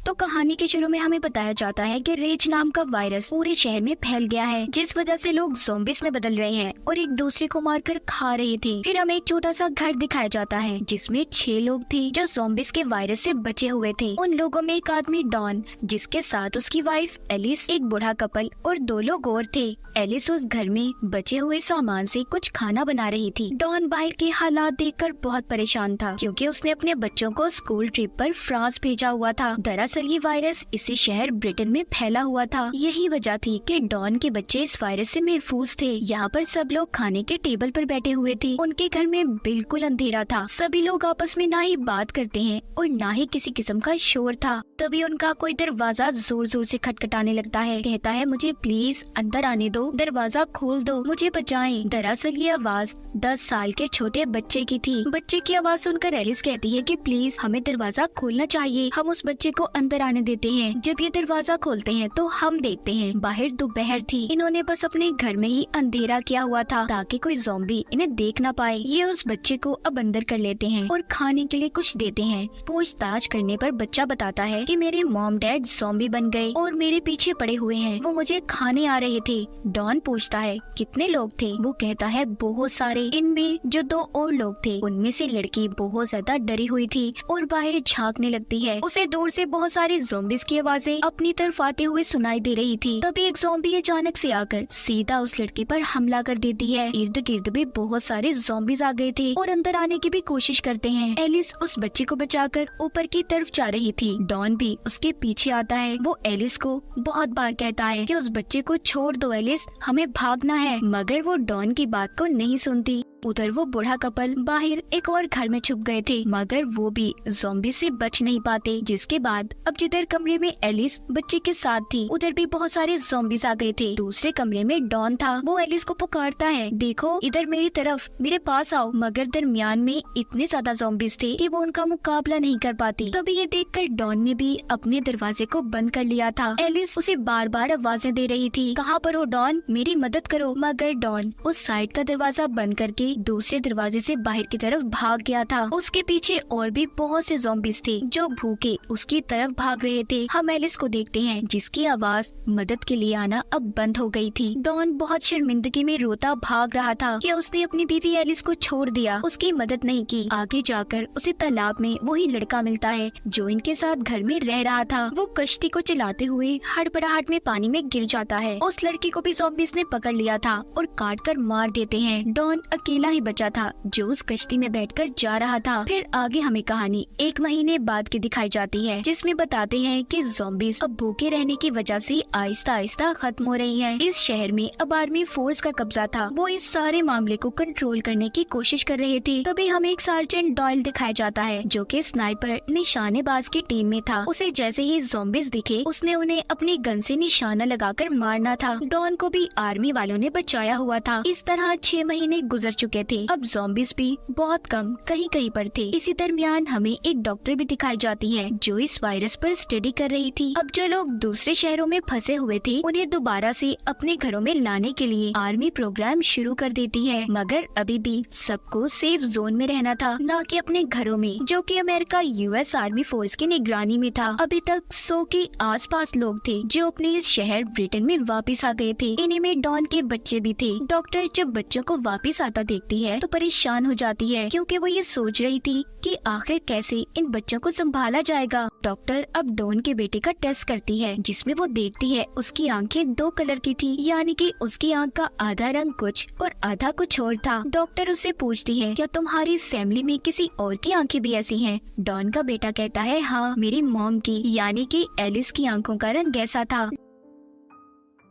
तो कहानी के शुरू में हमें बताया जाता है कि रेज नाम का वायरस पूरे शहर में फैल गया है, जिस वजह से लोग ज़ॉम्बीज़ में बदल रहे हैं और एक दूसरे को मारकर खा रहे थे। फिर हमें एक छोटा सा घर दिखाया जाता है जिसमें 6 लोग थे जो ज़ॉम्बीज़ के वायरस से बचे हुए थे। उन लोगों में एक आदमी डॉन, जिसके साथ उसकी वाइफ एलिस, एक बूढ़ा कपल और 2 लोग और थे। एलिस उस घर में बचे हुए सामान से कुछ खाना बना रही थी। डॉन बाहर के हालात देखकर बहुत परेशान था क्योंकि उसने अपने बच्चों को स्कूल ट्रिप पर फ्रांस भेजा हुआ था। दरअसल ये वायरस इसी शहर ब्रिटेन में फैला हुआ था। यही वजह थी कि डॉन के बच्चे इस वायरस से महफूज थे। यहाँ पर सब लोग खाने के टेबल पर बैठे हुए थे। उनके घर में बिल्कुल अंधेरा था। सभी लोग आपस में ना ही बात करते हैं और ना ही किसी किस्म का शोर था। तभी उनका कोई दरवाजा जोर जोर से खटखटाने लगता है। कहता है, मुझे प्लीज अंदर आने दो, दरवाजा खोल दो, मुझे बचाएं। दरअसल ये आवाज 10 साल के छोटे बच्चे की थी। बच्चे की आवाज सुनकर एलिस कहती है कि प्लीज हमें दरवाजा खोलना चाहिए, हम उस बच्चे को अंदर आने देते हैं। जब ये दरवाजा खोलते हैं तो हम देखते हैं बाहर दोपहर थी। इन्होंने बस अपने घर में ही अंधेरा किया हुआ था ताकि कोई ज़ॉम्बी इन्हें देख ना पाए। ये उस बच्चे को अब अंदर कर लेते हैं और खाने के लिए कुछ देते हैं। पूछताछ करने पर बच्चा बताता है कि मेरे मॉम डैड ज़ॉम्बी बन गए और मेरे पीछे पड़े हुए हैं, वो मुझे खाने आ रहे थे। डॉन पूछता है कितने लोग थे? वो कहता है बहुत सारे। इनमें जो 2 और लोग थे उनमें से लड़की बहुत ज्यादा डरी हुई थी और बाहर झांकने लगती है। उसे दूर से बहुत सारे ज़ॉम्बीज़ की आवाजें अपनी तरफ आते हुए सुनाई दे रही थी। तभी एक ज़ॉम्बी अचानक से आकर सीधा उस लड़की पर हमला कर देती है। इर्द गिर्द भी बहुत सारे ज़ॉम्बीज़ आ गए थे और अंदर आने की भी कोशिश करते हैं। एलिस उस बच्चे को बचाकर ऊपर की तरफ जा रही थी। डॉन भी उसके पीछे आता है। वो एलिस को बहुत बार कहता है कि उस बच्चे को छोड़ दो एलिस, हमें भागना है, मगर वो डॉन की बात को नहीं सुनती। उधर वो बूढ़ा कपल बाहर एक और घर में छुप गए थे, मगर वो भी ज़ॉम्बी से बच नहीं पाते। जिसके बाद अब जिधर कमरे में एलिस बच्चे के साथ थी उधर भी बहुत सारे ज़ॉम्बीज़ आ गए थे। दूसरे कमरे में डॉन था। वो एलिस को पुकारता है, देखो इधर मेरी तरफ, मेरे पास आओ, मगर दरमियान में इतने ज्यादा ज़ॉम्बीज़ थे कि वो उनका मुकाबला नहीं कर पाती। तभी ये देखकर डॉन ने भी अपने दरवाजे को बंद कर लिया था। एलिस उसे बार बार आवाजें दे रही थी, कहाँ पर हो डॉन, मेरी मदद करो। मगर डॉन उस साइड का दरवाजा बंद करके दूसरे दरवाजे से बाहर की तरफ भाग गया था। उसके पीछे और भी बहुत से ज़ॉम्बीज़ थे जो भूखे उसकी तरफ भाग रहे थे। हम एलिस को देखते हैं जिसकी आवाज मदद के लिए आना अब बंद हो गई थी। डॉन बहुत शर्मिंदगी में रोता भाग रहा था कि उसने अपनी बीवी एलिस को छोड़ दिया, उसकी मदद नहीं की। आगे जाकर उसे तालाब में वही लड़का मिलता है जो इनके साथ घर में रह रहा था। वो कश्ती को चलाते हुए हड़बड़ाहट में पानी में गिर जाता है। उस लड़की को भी ज़ॉम्बीज़ ने पकड़ लिया था और काट कर मार देते हैं। डॉन अकेला ही बचा था जो उस कश्ती में बैठकर जा रहा था। फिर आगे हमें कहानी 1 महीने बाद की दिखाई जाती है जिसमें बताते हैं कि ज़ॉम्बीज़ अब भूखे रहने की वजह से आहिस्ता आहिस्ता खत्म हो रही हैं। इस शहर में अब आर्मी फोर्स का कब्जा था। वो इस सारे मामले को कंट्रोल करने की कोशिश कर रहे थे। तभी हमें एक सार्जेंट डॉयल दिखाया जाता है जो कि स्नाइपर निशानेबाज की टीम में था। उसे जैसे ही ज़ॉम्बीज़ दिखे उसने उन्हें अपनी गन से निशाना लगाकर मारना था। डॉन को भी आर्मी वालों ने बचाया हुआ था। इस तरह 6 महीने गुजर चुके थे। अब ज़ॉम्बीज़ भी बहुत कम कहीं कहीं पर थे। इसी दरमियान हमें एक डॉक्टर भी दिखाई जाती है जो इस वायरस पर स्टडी कर रही थी। अब जो लोग दूसरे शहरों में फंसे हुए थे उन्हें दोबारा से अपने घरों में लाने के लिए आर्मी प्रोग्राम शुरू कर देती है, मगर अभी भी सबको सेफ जोन में रहना था, न कि अपने घरों में, जो कि अमेरिका US आर्मी फोर्स की निगरानी में था। अभी तक 100 के आसपास लोग थे जो अपने इस शहर ब्रिटेन में वापस आ गए थे। इन्हीं में डॉन के बच्चे भी थे। डॉक्टर जब बच्चों को वापस आता देखती है तो परेशान हो जाती है क्योंकि वो ये सोच रही थी कि आखिर कैसे इन बच्चों को संभाला जाएगा। डॉक्टर अब डॉन के बेटे का टेस्ट करती है जिसमें वो देखती है उसकी आंखें 2 कलर की थी, यानी कि उसकी आंख का आधा रंग कुछ और आधा कुछ और था। डॉक्टर उससे पूछती है, क्या तुम्हारी फैमिली में किसी और की आंखें भी ऐसी हैं? डॉन का बेटा कहता है, हाँ, मेरी मॉम की, यानी कि एलिस की आंखों का रंग ऐसा था।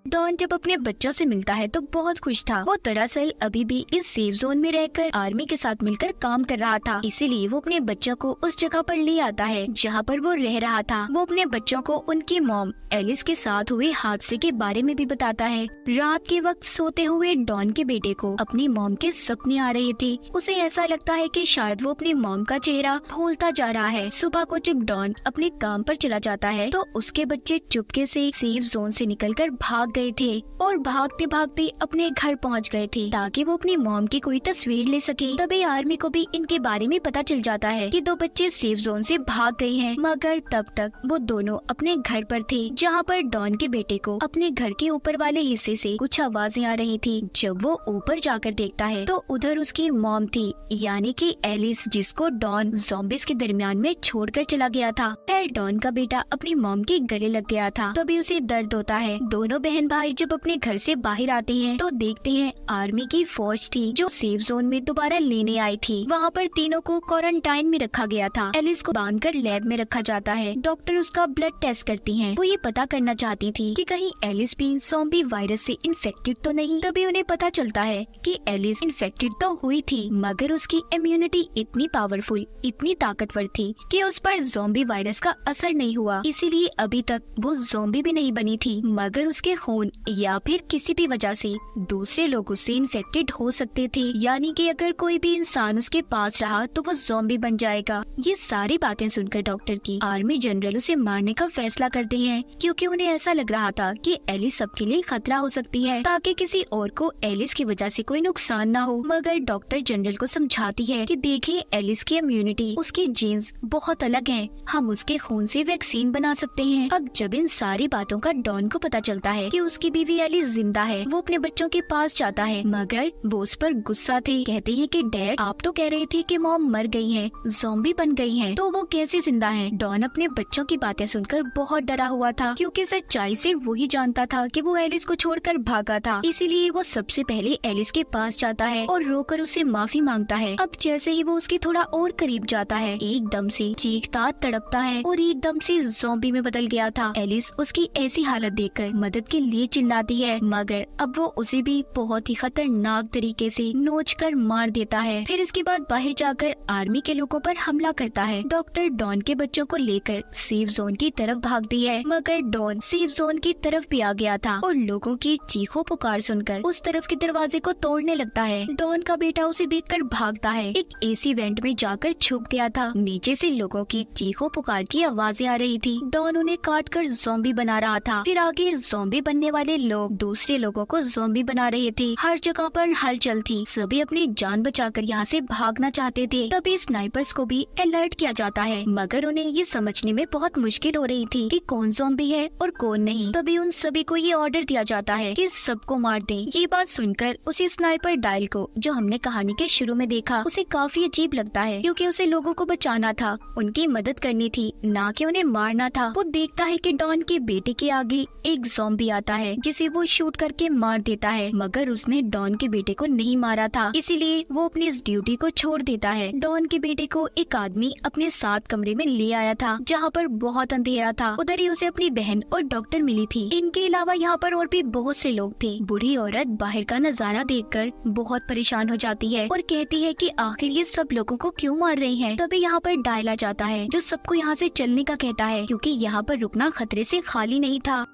डॉन जब अपने बच्चों से मिलता है तो बहुत खुश था। वो दरअसल अभी भी इस सेफ जोन में रहकर आर्मी के साथ मिलकर काम कर रहा था, इसीलिए वो अपने बच्चों को उस जगह पर ले आता है जहाँ पर वो रह रहा था। वो अपने बच्चों को उनकी मॉम एलिस के साथ हुए हादसे के बारे में भी बताता है। रात के वक्त सोते हुए डॉन के बेटे को अपनी मॉम के सपने आ रहे थे। उसे ऐसा लगता है कि शायद वो अपनी मॉम का चेहरा भूलता जा रहा है। सुबह को जब डॉन अपने काम पर चला जाता है तो उसके बच्चे चुपके से सेफ जोन से निकलकर भाग गए थे और भागते भागते अपने घर पहुंच गए थे ताकि वो अपनी मॉम की कोई तस्वीर ले सके। तभी आर्मी को भी इनके बारे में पता चल जाता है कि 2 बच्चे सेफ जोन से भाग गए हैं, मगर तब तक वो दोनों अपने घर पर थे, जहाँ पर डॉन के बेटे को अपने घर के ऊपर वाले हिस्से से कुछ आवाजें आ रही थी। जब वो ऊपर जाकर देखता है तो उधर उसकी मॉम थी, यानी कि एलिस, जिसको डॉन ज़ॉम्बीज़ के दरमियान में छोड़कर चला गया था। फिर डॉन का बेटा अपनी मॉम के गले लग गया था, तभी उसे दर्द होता है। दोनों बहन भाई जब अपने घर से बाहर आते हैं तो देखते हैं आर्मी की फौज थी जो सेफ जोन में दोबारा लेने आई थी। वहाँ पर तीनों को क्वारंटाइन में रखा गया था। एलिस को बांधकर लैब में रखा जाता है। डॉक्टर उसका ब्लड टेस्ट करती हैं। वो ये पता करना चाहती थी कि कहीं एलिस भी ज़ॉम्बी वायरस से इन्फेक्टेड तो नहीं। तभी उन्हें पता चलता है कि एलिस इन्फेक्टेड तो हुई थी, मगर उसकी इम्यूनिटी इतनी पावरफुल, इतनी ताकतवर थी कि उस पर ज़ॉम्बी वायरस का असर नहीं हुआ। इसीलिए अभी तक वो ज़ॉम्बी भी नहीं बनी थी, मगर उसके खून या फिर किसी भी वजह से दूसरे लोगों से इन्फेक्टेड हो सकते थे, यानी कि अगर कोई भी इंसान उसके पास रहा तो वो ज़ॉम्बी बन जाएगा। ये सारी बातें सुनकर डॉक्टर की आर्मी जनरल उसे मारने का फैसला करते हैं, क्योंकि उन्हें ऐसा लग रहा था कि एलिस सबके लिए खतरा हो सकती है, ताकि किसी और को एलिस की वजह से कोई नुकसान ना हो। मगर डॉक्टर जनरल को समझाती है कि देखिए, एलिस की इम्यूनिटी, उसके जीन्स बहुत अलग हैं, हम उसके खून से वैक्सीन बना सकते हैं। अब जब इन सारी बातों का डॉन को पता चलता है कि उसकी बीवी एलिस जिंदा है, वो अपने बच्चों के पास जाता है, मगर वो उस पर गुस्सा थे। कहते हैं कि डैड, आप तो कह रहे थे कि मॉम मर गई है, ज़ॉम्बी बन गई है, तो वो कैसे जिंदा है? डॉन अपने बच्चों की बातें सुनकर बहुत डरा हुआ था, क्योंकि सच्चाई से वही जानता था कि वो एलिस को छोड़कर भागा था। इसीलिए वो सबसे पहले एलिस के पास जाता है और रोकर उससे माफी मांगता है। अब जैसे ही वो उसके थोड़ा और करीब जाता है, एकदम से चीखता तड़पता है और एकदम से ज़ॉम्बी में बदल गया था। एलिस उसकी ऐसी हालत देखकर मदद के लिए चिल्लाती है, मगर अब वो उसे भी बहुत ही खतरनाक तरीके से नोचकर मार देता है। फिर इसके बाद बाहर जाकर आर्मी के लोगों पर हमला करता है। डॉक्टर डॉन के बच्चों को लेकर सेफ जोन की तरफ भागती है, मगर डॉन सेफ जोन की तरफ भी आ गया था और लोगों की चीखों पुकार सुनकर उस तरफ के दरवाजे को तोड़ने लगता है। डॉन का बेटा उसे देखकर भागता है। एक एसी वेंट में जाकर छुप गया था। नीचे से लोगों की चीखों पुकार की आवाजें आ रही थी। डॉन उन्हें काट कर ज़ॉम्बी बना रहा था। फिर आगे ज़ॉम्बी बनने वाले लोग दूसरे लोगों को ज़ॉम्बी बना रहे थे। हर जगह पर हलचल थी। सभी अपनी जान बचाकर यहाँ से भागना चाहते थे। तभी स्नाइपर्स को भी अलर्ट किया जाता है, मगर उन्हें ये समझने में बहुत मुश्किल हो रही थी कि कौन ज़ॉम्बी है और कौन नहीं। तभी उन सभी को ये ऑर्डर दिया जाता है कि सबको मार दें। ये बात सुनकर उसी स्नाइपर डायल को, जो हमने कहानी के शुरू में देखा, उसे काफी अजीब लगता है, क्योंकि उसे लोगों को बचाना था, उनकी मदद करनी थी, ना कि उन्हें मारना था। वो देखता है कि डॉन के बेटे के आगे एक ज़ॉम्बी आता है, जिसे वो शूट करके मार देता है, मगर उसने डॉन के बेटे को नहीं मारा था, इसीलिए वो अपनी इस ड्यूटी को छोड़ देता है। डॉन के बेटे को एक आदमी अपने साथ कमरे में ले आया था, जहाँ पर बहुत अंधेरा था। उधर ही उसे अपनी बहन और डॉक्टर मिली थी। इनके अलावा यहाँ पर और भी बहुत से लोग थे। बूढ़ी औरत बाहर का नजारा देखकर बहुत परेशान हो जाती है और कहती है कि आखिर ये सब लोगों को क्यों मार रही है। तभी यहाँ पर डायल आ जाता है, जो सबको यहाँ से चलने का कहता है, क्योंकि यहाँ पर रुकना खतरे से खाली नहीं था।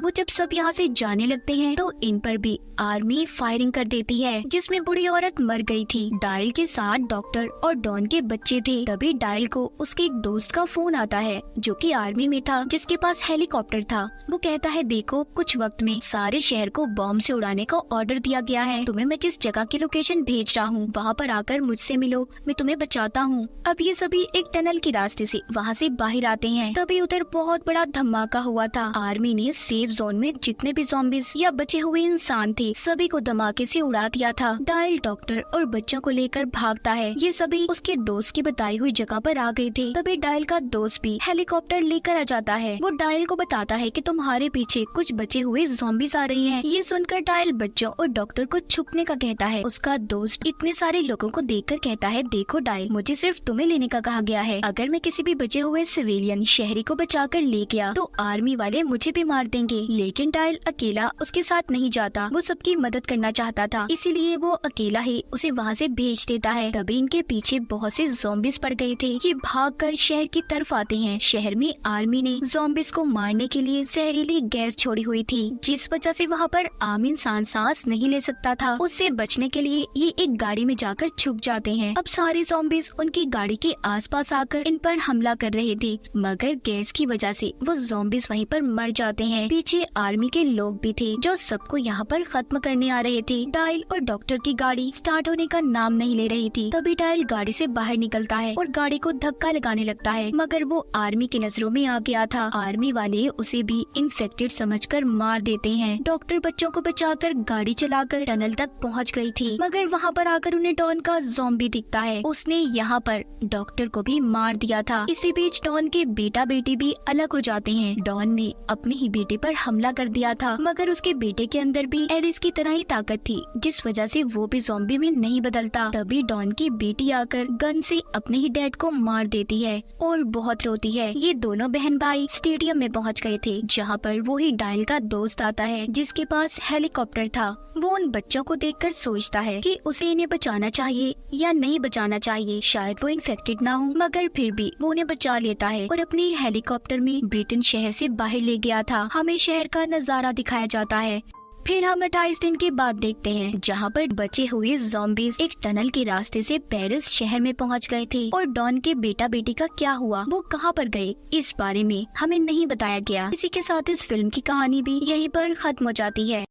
वो जब सब यहाँ से जाने लगते हैं तो इन पर भी आर्मी फायरिंग कर देती है, जिसमें बूढ़ी औरत मर गई थी। डायल के साथ डॉक्टर और डॉन के बच्चे थे। तभी डायल को उसके एक दोस्त का फोन आता है, जो कि आर्मी में था, जिसके पास हेलीकॉप्टर था। वो कहता है, देखो, कुछ वक्त में सारे शहर को बॉम्ब से उड़ाने का ऑर्डर दिया गया है। तुम्हें मैं जिस जगह की लोकेशन भेज रहा हूँ, वहाँ पर आकर मुझसे मिलो, मैं तुम्हें बचाता हूँ। अब ये सभी एक टनल के रास्ते से वहाँ से बाहर आते हैं। तभी उधर बहुत बड़ा धमाका हुआ था। आर्मी ने सेफ जोन में जितने भी ज़ॉम्बीज़ या बचे हुए इंसान थे, सभी को धमाके से उड़ा दिया था। डायल डॉक्टर और बच्चों को लेकर भागता है। ये सभी उसके दोस्त की बताई हुई जगह पर आ गए थे। तभी डायल का दोस्त भी हेलीकॉप्टर लेकर आ जाता है। वो डायल को बताता है कि तुम्हारे पीछे कुछ बचे हुए ज़ॉम्बीज़ आ रही हैं। ये सुनकर डायल बच्चों और डॉक्टर को छुपने का कहता है। उसका दोस्त इतने सारे लोगों को देखकर कहता है, देखो डायल, मुझे सिर्फ तुम्हें लेने का कहा गया है। अगर मैं किसी भी बचे हुए सिविलियन शहरी को बचाकर ले गया तो आर्मी वाले मुझे भी मार देंगे। लेकिन डायल अकेला उसके साथ नहीं जाता। वो सबकी मदद करना चाहता था, इसीलिए वो अकेला ही उसे वहाँ से भेज देता है। तभी इनके पीछे बहुत से ज़ॉम्बीज़ पड़ गए थे। ये भागकर शहर की तरफ आते हैं। शहर में आर्मी ने ज़ॉम्बीज़ को मारने के लिए जहरीली गैस छोड़ी हुई थी, जिस वजह से वहाँ पर आम इंसान सांस नहीं ले सकता था। उससे बचने के लिए ये एक गाड़ी में जाकर छुप जाते हैं। अब सारे ज़ॉम्बीज़ उनकी गाड़ी के आसपास आकर इन पर हमला कर रहे थे, मगर गैस की वजह से वो ज़ॉम्बीज़ वहीं पर मर जाते हैं। पीछे आर्मी के लोग भी थे जो सबको यहाँ पर खत्म करने आ रहे थे। डायल और डॉक्टर की गाड़ी स्टार्ट होने का नाम नहीं ले रही थी। तभी डायल गाड़ी से बाहर निकलता है और गाड़ी को धक्का लगाने लगता है, मगर वो आर्मी की नजरों में आ गया था। आर्मी वाले उसे भी इन्फेक्टेड समझकर मार देते हैं। डॉक्टर बच्चों को बचाकर गाड़ी चलाकर टनल तक पहुंच गई थी, मगर वहां पर आकर उन्हें डॉन का ज़ॉम्बी दिखता है। उसने यहाँ पर डॉक्टर को भी मार दिया था। इसी बीच डॉन के बेटा बेटी भी अलग हो जाते हैं। डॉन ने अपने ही बेटे पर हमला कर दिया था, मगर उसके बेटे के अंदर भी एलिस की तरह ही ताकत थी, जिस वजह से वो भी ज़ॉम्बी में नहीं बदलता। तभी डॉन की बेटी आकर गन से अपने ही डैड को मार देती है और बहुत रोती है। ये दोनों बहन भाई स्टेडियम में पहुंच गए थे, जहां पर वो ही डायल का दोस्त आता है जिसके पास हेलीकॉप्टर था। वो उन बच्चों को देखकर सोचता है कि उसे इन्हें बचाना चाहिए या नहीं बचाना चाहिए। शायद वो इन्फेक्टेड ना हो, मगर फिर भी वो उन्हें बचा लेता है और अपने हेलीकॉप्टर में ब्रिटेन शहर से बाहर ले गया था। हमें शहर का नजारा दिखाया जाता है। फिर हम 28 दिन के बाद देखते हैं, जहाँ पर बचे हुए ज़ॉम्बीज़ एक टनल के रास्ते से पेरिस शहर में पहुँच गए थे। और डॉन के बेटा बेटी का क्या हुआ, वो कहाँ पर गए, इस बारे में हमें नहीं बताया गया। इसी के साथ इस फिल्म की कहानी भी यहीं पर खत्म हो जाती है।